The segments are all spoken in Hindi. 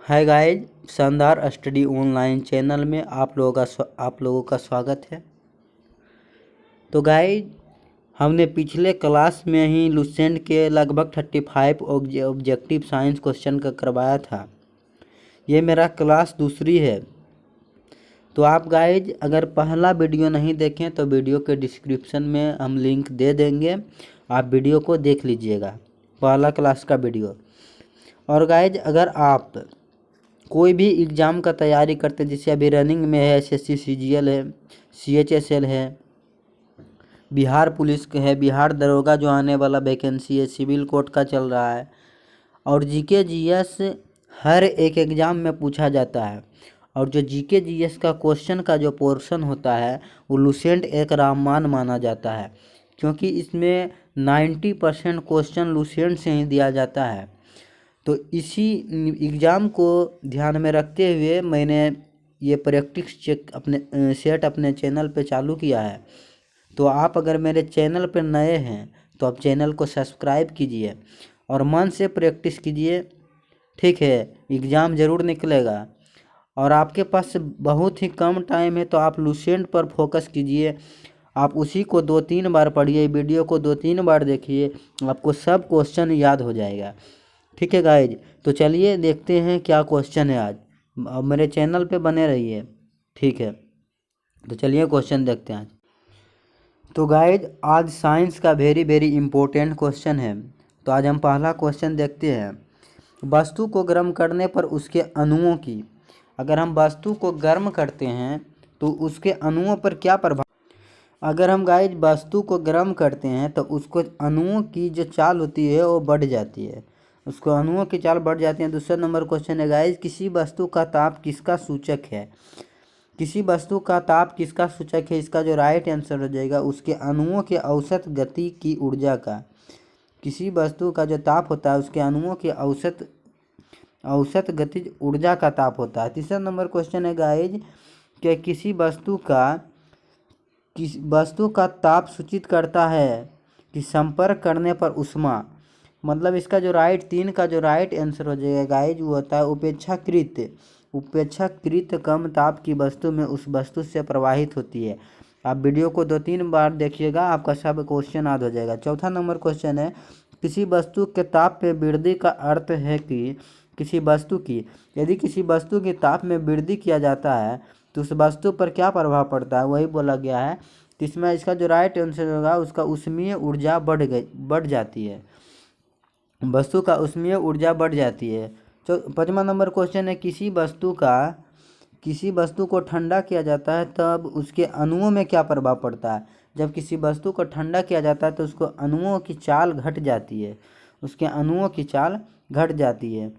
हाय गाइज, शानदार स्टडी ऑनलाइन चैनल में आप लोगों का स्वागत है। तो गाइज, हमने पिछले क्लास में ही लुसेंट के लगभग 35 ऑब्जेक्टिव साइंस क्वेश्चन का करवाया था। ये मेरा क्लास दूसरी है। तो आप गाइज अगर पहला वीडियो नहीं देखें तो वीडियो के डिस्क्रिप्शन में हम लिंक दे देंगे, आप वीडियो को देख लीजिएगा, पहला क्लास का वीडियो। और गाइज अगर आप कोई भी एग्ज़ाम का तैयारी करते हैं, जैसे अभी रनिंग में है एसएससी सीजीएल है, सीएचएसएल है, बिहार पुलिस का है, बिहार दरोगा जो आने वाला वैकेंसी है, सिविल कोर्ट का चल रहा है, और जीके जीएस हर एक एग्ज़ाम में पूछा जाता है। और जो जीके जीएस का क्वेश्चन का जो पोर्शन होता है वो लुसेंट एक रामबाण माना जाता है, क्योंकि इसमें 90% क्वेश्चन लुसेंट से ही दिया जाता है। तो इसी एग्ज़ाम को ध्यान में रखते हुए मैंने ये प्रैक्टिस चेक सेट अपने चैनल पे चालू किया है। तो आप अगर मेरे चैनल पर नए हैं तो आप चैनल को सब्सक्राइब कीजिए और मन से प्रैक्टिस कीजिए, ठीक है। एग्ज़ाम ज़रूर निकलेगा और आपके पास बहुत ही कम टाइम है, तो आप लुसेंट पर फोकस कीजिए। आप उसी को 2-3 बार पढ़िए, वीडियो को 2-3 बार देखिए, आपको सब क्वेश्चन याद हो जाएगा, ठीक है गाइज। तो चलिए देखते हैं क्या क्वेश्चन है आज। अब मेरे चैनल पे बने रहिए, ठीक है। तो चलिए क्वेश्चन देखते हैं आज। तो गाइज आज साइंस का वेरी इम्पोर्टेंट क्वेश्चन है। तो आज हम पहला क्वेश्चन देखते हैं। वस्तु को गर्म करने पर उसके अणुओं की, अगर हम वस्तु को गर्म करते हैं तो उसके अणुओं पर क्या प्रभाव, अगर हम गाइज वस्तु को गर्म करते हैं तो उसको अणुओं की जो चाल होती है वो बढ़ जाती है, उसको अणुओं की चाल बढ़ जाती है। दूसरा नंबर क्वेश्चन है गाइज, किसी वस्तु का ताप किसका सूचक है, किसी वस्तु का ताप किसका सूचक है। इसका जो राइट आंसर हो जाएगा उसके अणुओं के औसत गति की ऊर्जा का। किसी वस्तु का जो ताप होता है उसके अणुओं की औसत गतिज ऊर्जा का ताप होता है। तीसरा नंबर क्वेश्चन है गाइज कि किसी वस्तु का ताप सूचित करता है कि संपर्क करने पर उष्मा, मतलब इसका जो तीन का जो राइट आंसर हो जाएगा गाइज वो होता है उपेक्षाकृत कम ताप की वस्तु में उस वस्तु से प्रवाहित होती है। आप वीडियो को 2-3 बार देखिएगा, आपका सब क्वेश्चन याद हो जाएगा। चौथा नंबर क्वेश्चन है, किसी वस्तु के ताप में वृद्धि का अर्थ है कि किसी वस्तु की, यदि किसी वस्तु के ताप में वृद्धि किया जाता है तो उस वस्तु पर क्या प्रभाव पड़ता है, वही बोला गया है। तो इसमें इसका जो राइट आंसर होगा उसका ऊष्मीय ऊर्जा बढ़ जाती है, वस्तु का ऊष्मीय ऊर्जा बढ़ जाती है। तो 5वां नंबर क्वेश्चन है, किसी वस्तु को ठंडा किया जाता है तब उसके अणुओं में क्या प्रभाव पड़ता है। जब किसी वस्तु को ठंडा किया जाता है तो उसको अणुओं की चाल घट जाती है, उसके अणुओं की चाल घट जाती है।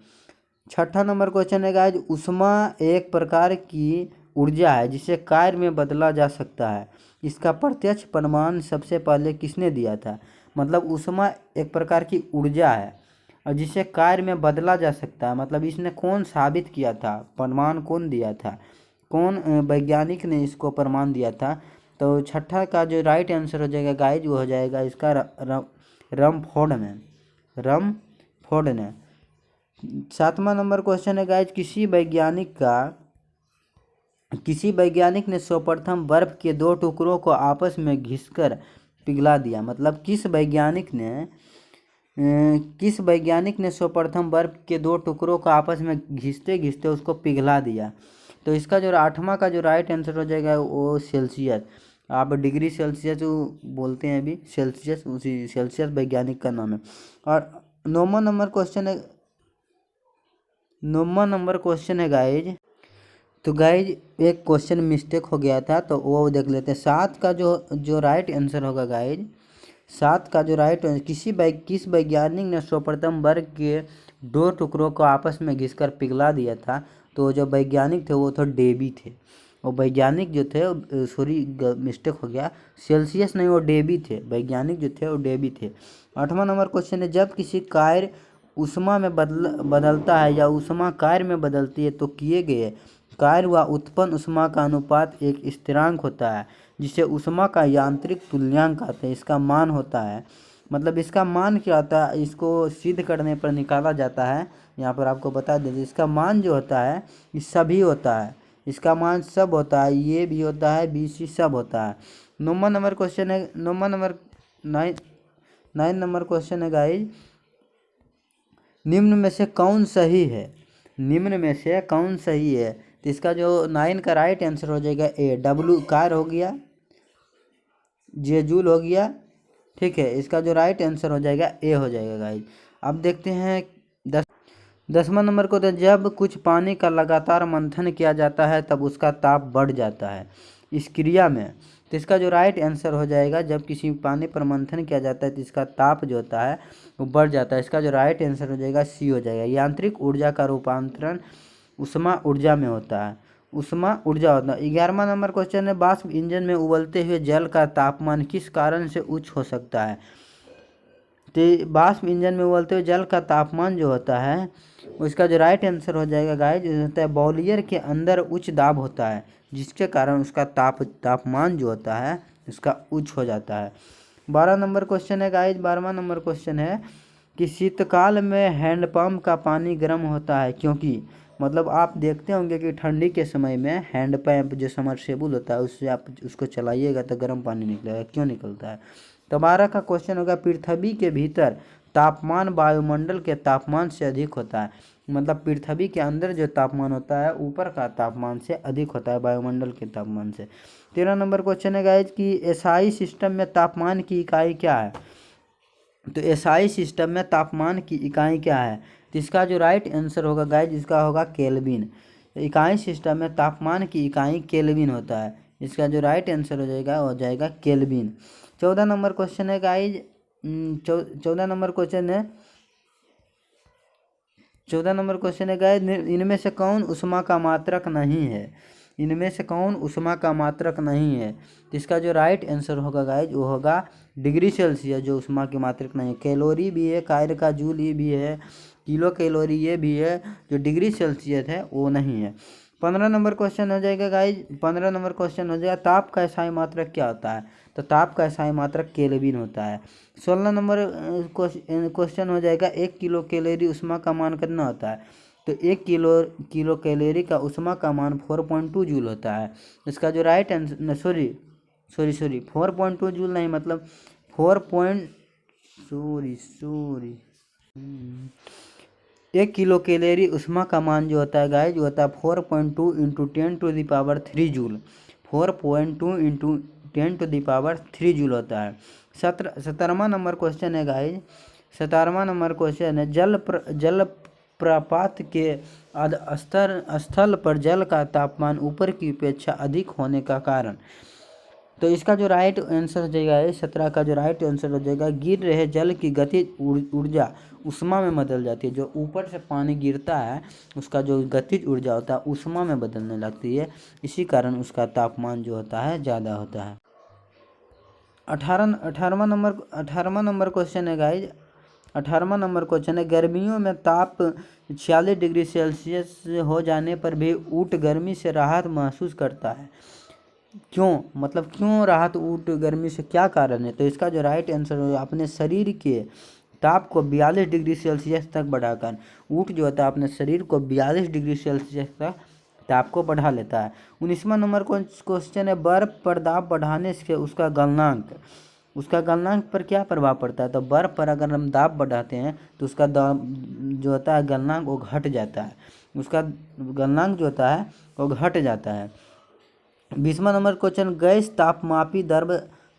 6ठा नंबर क्वेश्चन है गाइज, ऊष्मा एक प्रकार की ऊर्जा है जिसे कार्य में बदला जा सकता है, इसका प्रत्यक्ष प्रमाण सबसे पहले किसने दिया था। मतलब ऊष्मा एक प्रकार की ऊर्जा है और जिसे कार्य में बदला जा सकता है, मतलब इसने कौन साबित किया था, प्रमाण कौन दिया था, कौन वैज्ञानिक ने इसको प्रमाण दिया था। तो 6ठा का जो राइट आंसर हो जाएगा गाइज वो हो जाएगा इसका रमफोर्ड ने। 7वां नंबर क्वेश्चन है गाइज, किसी वैज्ञानिक ने सर्वप्रथम बर्फ के 2 टुकड़ों को आपस में घिसकर पिघला दिया। मतलब किस वैज्ञानिक ने सर्वप्रथम बर्फ के 2 टुकड़ों को आपस में घिसते घिसते उसको पिघला दिया। तो इसका जो 8वां का जो राइट आंसर हो जाएगा वो सेल्सियस, आप डिग्री सेल्सियस बोलते हैं अभी, सेल्सियस, उसी सेल्सियस वैज्ञानिक का नाम है। और 9वां नंबर क्वेश्चन है गाइज। तो गाइज एक क्वेश्चन मिस्टेक हो गया था तो वो देख लेते हैं। 7 का जो राइट आंसर होगा गाइज, 7 का जो किस वैज्ञानिक ने सर्वप्रथम बर्फ के 2 टुकड़ों को आपस में घिसकर पिघला दिया था। तो जो वैज्ञानिक थे वो डेवी थे। वो वैज्ञानिक जो थे, सॉरी मिस्टेक हो गया, सेल्सियस नहीं, वो डेवी थे, वैज्ञानिक जो थे वो डेवी थे। 8वां नंबर क्वेश्चन है, जब किसी कार्य ऊष्मा में बदलता है या ऊष्मा कार्य में बदलती है तो किए गए कार्य व उत्पन्न ऊष्मा का अनुपात एक स्थिरांक होता है जिसे ऊष्मा का यांत्रिक तुल्यांक कहते हैं। इसका मान होता है मतलब इसका मान क्या होता है, इसको सिद्ध करने पर निकाला जाता है। यहाँ पर आपको बता दें, इसका मान जो होता है ये सभी होता है, इसका मान सब होता है, ये भी होता है, बी सी सब होता है। 9 नंबर क्वेश्चन है, 9 नंबर 9 नंबर क्वेश्चन है गाइज, निम्न में से कौन सही है, निम्न में से कौन सही है। तो इसका जो 9 का राइट आंसर हो जाएगा ए, डब्लू कार हो गया, जे जूल हो गया, ठीक है। इसका जो राइट आंसर हो जाएगा ए हो जाएगा गाइज। अब देखते हैं 10वां नंबर को, तो जब कुछ पानी का लगातार मंथन किया जाता है तब उसका ताप बढ़ जाता है इस क्रिया में। तो इसका जो राइट आंसर हो जाएगा, जब किसी पानी पर मंथन किया जाता है तो इसका ताप जो होता है वो बढ़ जाता है। इसका जो राइट आंसर हो जाएगा सी हो जाएगा। यांत्रिक ऊर्जा का रूपांतरण उष्मा ऊर्जा में होता है, उष्मा ऊर्जा होता है। 11वां नंबर क्वेश्चन है, वाष्प इंजन में उबलते हुए जल का तापमान किस कारण से उच्च हो सकता है। तो वाष्प इंजन में उबलते हुए जल का तापमान जो होता है उसका जो राइट आंसर हो जाएगा गाइस, जो होता है बॉयलर के अंदर उच्च दाब होता है, जिसके कारण उसका तापमान जो होता है उसका उच्च हो जाता है। 12 नंबर क्वेश्चन है गाइस, 12वां नंबर क्वेश्चन है कि शीतकाल में हैंडपम्प का पानी गर्म होता है क्योंकि, मतलब आप देखते होंगे कि ठंडी के समय में हैंडपम्प जो समरसेबुल होता है उससे आप उसको चलाइएगा तो गर्म पानी निकलेगा, क्यों निकलता है। तो 12 का क्वेश्चन होगा, पृथ्वी के भीतर तापमान वायुमंडल के तापमान से अधिक होता है, मतलब पृथ्वी के अंदर जो तापमान होता है ऊपर का तापमान से अधिक होता है वायुमंडल के तापमान से। 13 नंबर क्वेश्चन है गाइज कि एसआई सिस्टम में तापमान की इकाई क्या है। तो एसआई सिस्टम में तापमान की इकाई क्या है। तो इसका जो राइट आंसर होगा गाइज, इसका होगा केल्विन। इकाई सिस्टम में तापमान की इकाई केल्विन होता है, इसका जो राइट आंसर हो जाएगा केल्विन। 14 नंबर क्वेश्चन है गाइज, 14 नंबर क्वेश्चन है, 14 नंबर क्वेश्चन है गाइज, इनमें से कौन ऊष्मा का मात्रक नहीं है, इनमें से कौन ऊष्मा का मात्रक नहीं है। तो इसका जो राइट आंसर होगा गाइज वो होगा डिग्री सेल्सियस, जो ऊष्मा की मात्रक नहीं है। कैलोरी भी है, कायर का जूल ये भी है, किलो कैलोरी ये भी है, जो डिग्री सेल्सियस है वो नहीं है। 15 नंबर क्वेश्चन हो जाएगा गाइज, 15 नंबर क्वेश्चन हो जाएगा, ताप का एसआई मात्रक क्या होता है। तो ताप का एसआई मात्रक केल्विन होता है। 16 नंबर क्वेश्चन हो जाएगा, 1 किलो कैलोरी ऊष्मा का मान कितना होता है। तो 1 किलो कैलोरी का ऊष्मा का मान 4.2 जूल होता है। इसका जो राइट आंसर, सॉरी 4.2 जूल नहीं, मतलब 1 किलो कैलोरी ऊष्मा का मान जो होता है गाइज वो होता है 4.2 इंटू 10⁻³ जूल, 4.2 इंटू 10⁻³ जूल होता है। 17वां नंबर क्वेश्चन है गाइज, 17वां नंबर क्वेश्चन है, जल प्रपात के स्थल पर जल का तापमान ऊपर की अपेक्षा अधिक होने का कारण। तो इसका जो राइट आंसर हो जाएगा 17 का जो राइट आंसर हो जाएगा, गिर रहे जल की गतिज ऊर्जा ऊष्मा में बदल जाती है। जो ऊपर से पानी गिरता है उसका जो गतिज ऊर्जा होता है ऊष्मा में बदलने लगती है, इसी कारण उसका तापमान जो होता है ज़्यादा होता है। 18वां नंबर क्वेश्चन है गाइज, 18वां नंबर क्वेश्चन है, गर्मियों में ताप 46 डिग्री सेल्सियस हो जाने पर भी ऊँट गर्मी से राहत महसूस करता है, क्यों, मतलब क्यों राहत ऊँट गर्मी से क्या कारण है। तो इसका जो राइट आंसर है, अपने शरीर के ताप को 42 डिग्री सेल्सियस तक बढ़ाकर ऊँट जो होता है अपने शरीर को 42 डिग्री सेल्सियस तक ताप को बढ़ा लेता है। 19वां नंबर क्वेश्चन है, बर्फ पर दाब बढ़ाने से उसका गलनांक पर क्या प्रभाव पड़ता है। तो बर्फ पर अगर हम दाब बढ़ाते हैं तो उसका जो होता है गलनांक वो घट जाता है, उसका गलनांक जो होता है वो घट जाता है। 20वां नंबर क्वेश्चन, गैस तापमापी द्रव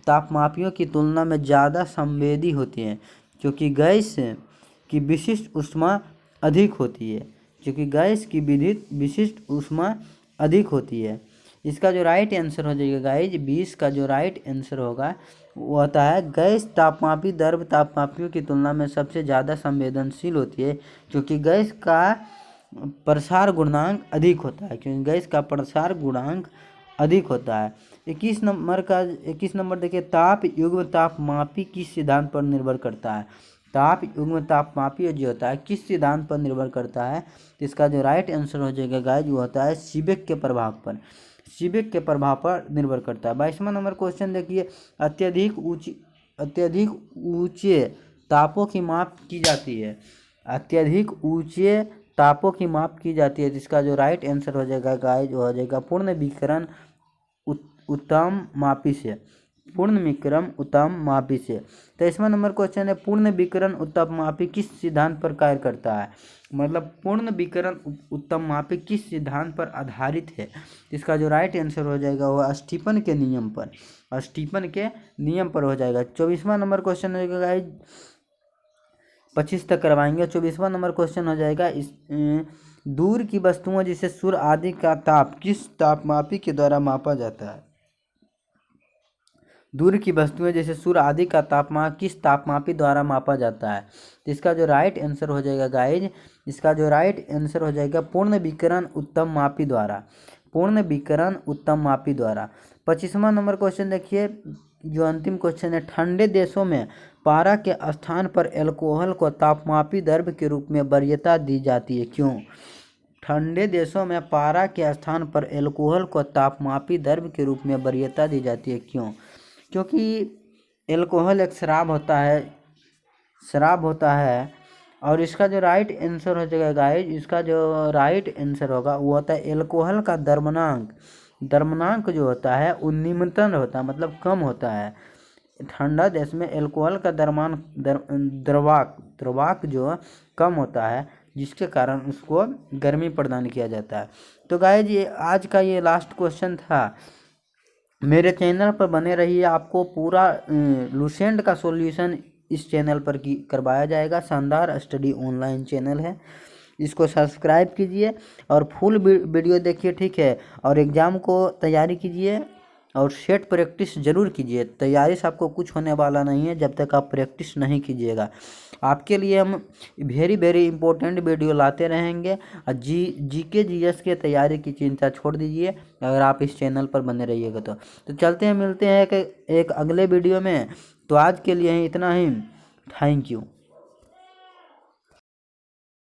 तापमापियों की तुलना में ज़्यादा संवेदी होती हैं क्योंकि गैस की विशिष्ट ऊष्मा अधिक होती है, क्योंकि गैस की विशिष्ट ऊष्मा अधिक होती है। इसका जो राइट आंसर हो जाएगा गाइज, 20 का जो राइट आंसर होगा वो होता है, गैस तापमापी द्रव तापमापियों की तुलना में सबसे ज़्यादा संवेदनशील होती है क्योंकि गैस का प्रसार गुणांक अधिक होता है, क्योंकि गैस का प्रसार गुणांक अधिक होता है। 21 नंबर देखिए, ताप युग्म तापमापी किस सिद्धांत पर निर्भर करता है। ताप युग्म तापमापी जो होता है किस सिद्धांत पर निर्भर करता है। तो इसका जो राइट आंसर हो जाएगा गाइज वो होता है सीबेक के प्रभाव पर, सीबेक के प्रभाव पर निर्भर करता है। 22वां नंबर क्वेश्चन देखिए, अत्यधिक अत्यधिक ऊंचे तापों की माप की जाती है। अत्यधिक ऊंचे तापों की माप की जाती है, जिसका जो राइट आंसर हो जाएगा गाइज वो हो जाएगा पूर्ण विकिरण उत्तम मापी से। पूर्ण विकिरण उत्तम मापी से। 23वां नंबर क्वेश्चन है, पूर्ण विकिरण उत्तम मापी किस सिद्धांत पर कार्य करता है? मतलब पूर्ण विकिरण उत्तम मापी किस सिद्धांत पर आधारित है? इसका जो राइट आंसर हो जाएगा वो स्टीफन के नियम पर। स्टीफन के नियम पर हो जाएगा। 24वां नंबर क्वेश्चन हो जाएगा, 25 तक करवाएंगे। 24वां नंबर क्वेश्चन हो जाएगा, इस दूर की वस्तुओं जैसे सूर्य आदि का ताप किस तापमापी के द्वारा मापा जाता है? दूर की वस्तुएं जैसे सूर्य आदि का तापमान किस तापमापी द्वारा मापा जाता है? तो इसका जो राइट आंसर हो जाएगा गाइज, इसका जो राइट आंसर हो जाएगा पूर्ण विकिरण उत्तम मापी द्वारा। पूर्ण विकिरण उत्तम मापी द्वारा। 25वां नंबर क्वेश्चन देखिए, जो अंतिम क्वेश्चन है, ठंडे देशों में पारा के स्थान पर एल्कोहल को तापमापी द्रव्य के रूप में वरीयता दी जाती है, क्यों? ठंडे देशों में पारा के स्थान पर एल्कोहल को तापमापी द्रव्य के रूप में वरीयता दी जाती है, क्यों? क्योंकि एल्कोहल एक शराब होता है। और इसका जो राइट आंसर हो जाएगा गाइज, इसका जो राइट आंसर होगा वो होता है एल्कोहल का द्रव्यमानक जो होता है वो निम्नतम होता है, मतलब कम होता है। ठंडा देश में एल्कोहल का द्रवाक जो कम होता है, जिसके कारण उसको गर्मी प्रदान किया जाता है। तो गाइज ये आज का ये लास्ट क्वेश्चन था। मेरे चैनल पर बने रहिए, आपको पूरा लुसेंट का सॉल्यूशन इस चैनल पर करवाया जाएगा। शानदार स्टडी ऑनलाइन चैनल है, इसको सब्सक्राइब कीजिए और फुल वीडियो देखिए, ठीक है। और एग्ज़ाम को तैयारी कीजिए और सेट प्रैक्टिस ज़रूर कीजिए। तैयारी से आपको कुछ होने वाला नहीं है जब तक आप प्रैक्टिस नहीं कीजिएगा। आपके लिए हम वेरी इंपॉर्टेंट वीडियो लाते रहेंगे। और जीके जीएस के तैयारी की चिंता छोड़ दीजिए अगर आप इस चैनल पर बने रहिएगा तो चलते हैं, मिलते हैं एक अगले वीडियो में। तो आज के लिए इतना ही। Thank you.